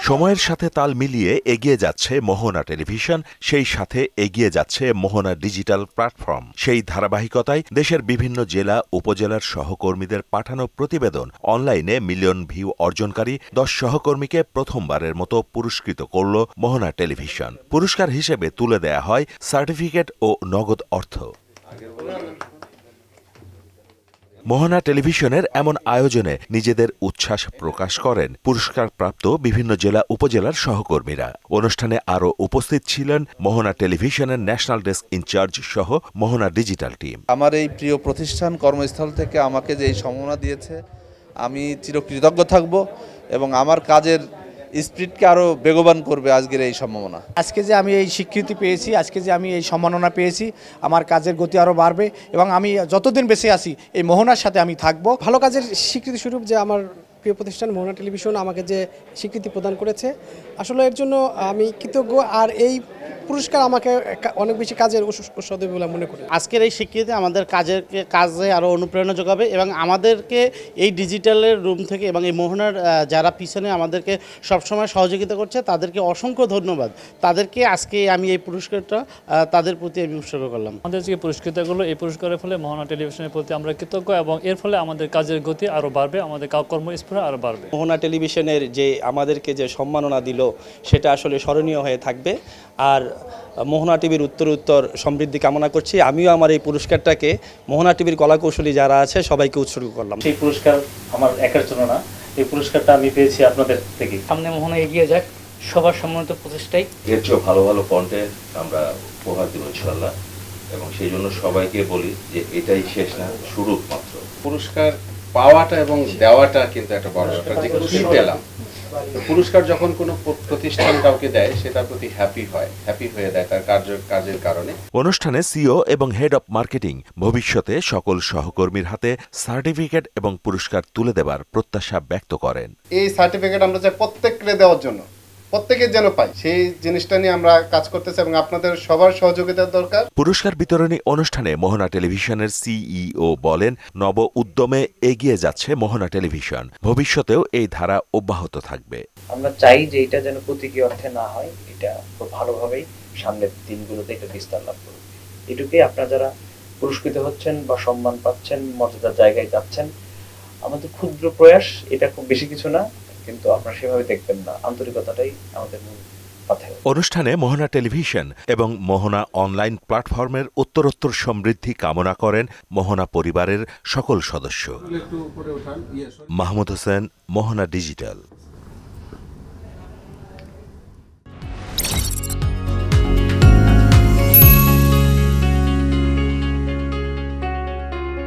সময়ের সাথে তাল মিলিয়ে এগিয়ে যাচ্ছে মোহনা টেলিভিশন, সেই সাথে এগিয়ে যাচ্ছে মোহনা ডিজিটাল প্ল্যাটফর্ম। সেই ধারাবাহিকতায় দেশের বিভিন্ন জেলা উপজেলার সহকর্মীদের পাঠানো প্রতিবেদন অনলাইনে মিলিয়ন ভিউ অর্জনকারী 10 সহকর্মীকে প্রথমবারের মতো পুরস্কৃত করল মোহনা টেলিভিশন। পুরস্কার হিসেবে তুলে দেয়া হয় সার্টিফিকেট ও নগদ অর্থ। মোহনা টেলিভিশনের এমন আয়োজনে নিজেদের উচ্ছ্বাস প্রকাশ করেন পুরস্কারপ্রাপ্ত বিভিন্ন জেলা উপজেলার সহকর্মীরা। অনুষ্ঠানে আরও উপস্থিত ছিলেন মোহনা টেলিভিশনের ন্যাশনাল ডেস্ক ইনচার্জ সহ মোহনা ডিজিটাল টিম। আমার এই প্রিয় প্রতিষ্ঠান কর্মস্থল থেকে আমাকে যে এই সম্মাননা দিয়েছে, আমি চিরকৃতজ্ঞ থাকব এবং আমার কাজের স্পিরিটকে আরও বেগবান করবে আজকের এই সম্ভাবনা। আজকে যে আমি এই স্বীকৃতি পেয়েছি, আজকে যে আমি এই সম্মাননা পেয়েছি, আমার কাজের গতি আরও বাড়বে এবং আমি যতদিন বেঁচে আছি এই মোহনার সাথে আমি থাকব। ভালো কাজের স্বীকৃতি স্বরূপ যে আমার প্রিয় প্রতিষ্ঠান মোহনা টেলিভিশন আমাকে যে স্বীকৃতি প্রদান করেছে, আসলে এর জন্য আমি কৃতজ্ঞ। আর এই পুরস্কার আমাকে অনেক বেশি কাজের ঔষধ বলে মনে করি। আজকের এই স্বীকৃতি আমাদের কাজে আরও অনুপ্রেরণা যোগাবে এবং আমাদেরকে এই ডিজিটালের রুম থেকে এবং এই মোহনার যারা পিছনে আমাদেরকে সবসময় সহযোগিতা করছে তাদেরকে অসংখ্য ধন্যবাদ। তাদেরকে আজকে আমি এই পুরস্কারটা তাদের প্রতি আমি উৎসর্গ করলাম। আমাদের যে পুরস্কৃতগুলো, এই পুরস্কারের ফলে মোহনা টেলিভিশনের প্রতি আমরা কৃতজ্ঞ এবং এর ফলে আমাদের কাজের গতি আরও বাড়বে, আমাদের কর্মস্পৃহা আরও বাড়বে। মোহনা টেলিভিশনের যে আমাদেরকে যে সম্মাননা দিল সেটা আসলে স্মরণীয় হয়ে থাকবে। আর মোহনা টিভির উত্তর সমৃদ্ধি কামনা করছি। আমিও আমার এই পুরস্কারটাকে মোহনা টিভির কলাকৌশলী যারা আছে সবাইকে উৎসর্গ করলাম। সেই পুরস্কার আমার একার জন্য না, এই পুরস্কারটা আমি পেয়েছি আপনাদের থেকে। সামনে মোহনা এগিয়ে যাক, সবার সম্মানিত প্রচেষ্টাই। এর চেয়েও ভালো ভালো কন্টেন্ট আমরা উপহার দেব ইনশাআল্লাহ, এবং সেই জন্য সবাইকে বলি যে এটাই শেষ না, শুরু মাত্র। পুরস্কার পাওয়াটা এবং দেওয়াটা কিন্তু একটা বড় ব্যাপার। যে খুশি পেলাম, পুরস্কার যখন কোনো প্রতিষ্ঠান কাউকে দেয় সেটার প্রতি হ্যাপি হয়ে দেয় তার কাজের কারণে। অনুষ্ঠানে সিও এবং হেড অব মার্কেটিং ভবিষ্যতে সকল সহকর্মীর হাতে সার্টিফিকেট এবং পুরস্কার তুলে দেবার প্রত্যাশা ব্যক্ত করেন। এই সার্টিফিকেট আমরা চাই প্রত্যেককে দেওয়ার জন্য, প্রত্যেকের যেন পাই, সেই জিনিসটা নিয়ে আমরা কাজ করতেছি এবং আপনাদের সবার সহযোগিতার দরকার। পুরস্কার বিতরণী অনুষ্ঠানে মোহনা টেলিভিশনের সিইও বলেন, নব উদ্যমে এগিয়ে যাচ্ছে মোহনা টেলিভিশন, ভবিষ্যতেও এই ধারা অব্যাহত থাকবে। আমরা চাই যে এটা যেন প্রতীকী অর্থে না হয়, এটা খুব ভালোভাবেই সামনের দিনগুলোতে এটা বিস্তার লাভ করবে। এটুকুই আপনারা যারা পুরস্কৃত হচ্ছেন বা সম্মান পাচ্ছেন, মর্যাদার জায়গায় যাচ্ছেন, আমাদের ক্ষুদ্র প্রয়াস, এটা খুব বেশি কিছু না, কিন্তু আপনারা সেভাবে দেখবেন না, আন্তরিকতাটাই আমাদের মূল পাথেয়। অনুষ্ঠানে মোহনা টেলিভিশন এবং মোহনা অনলাইন প্ল্যাটফর্মের উত্তরোত্তর সমৃদ্ধি কামনা করেন মোহনা পরিবারের সকল সদস্য। মাহমুদ হোসেন, মোহনা ডিজিটাল।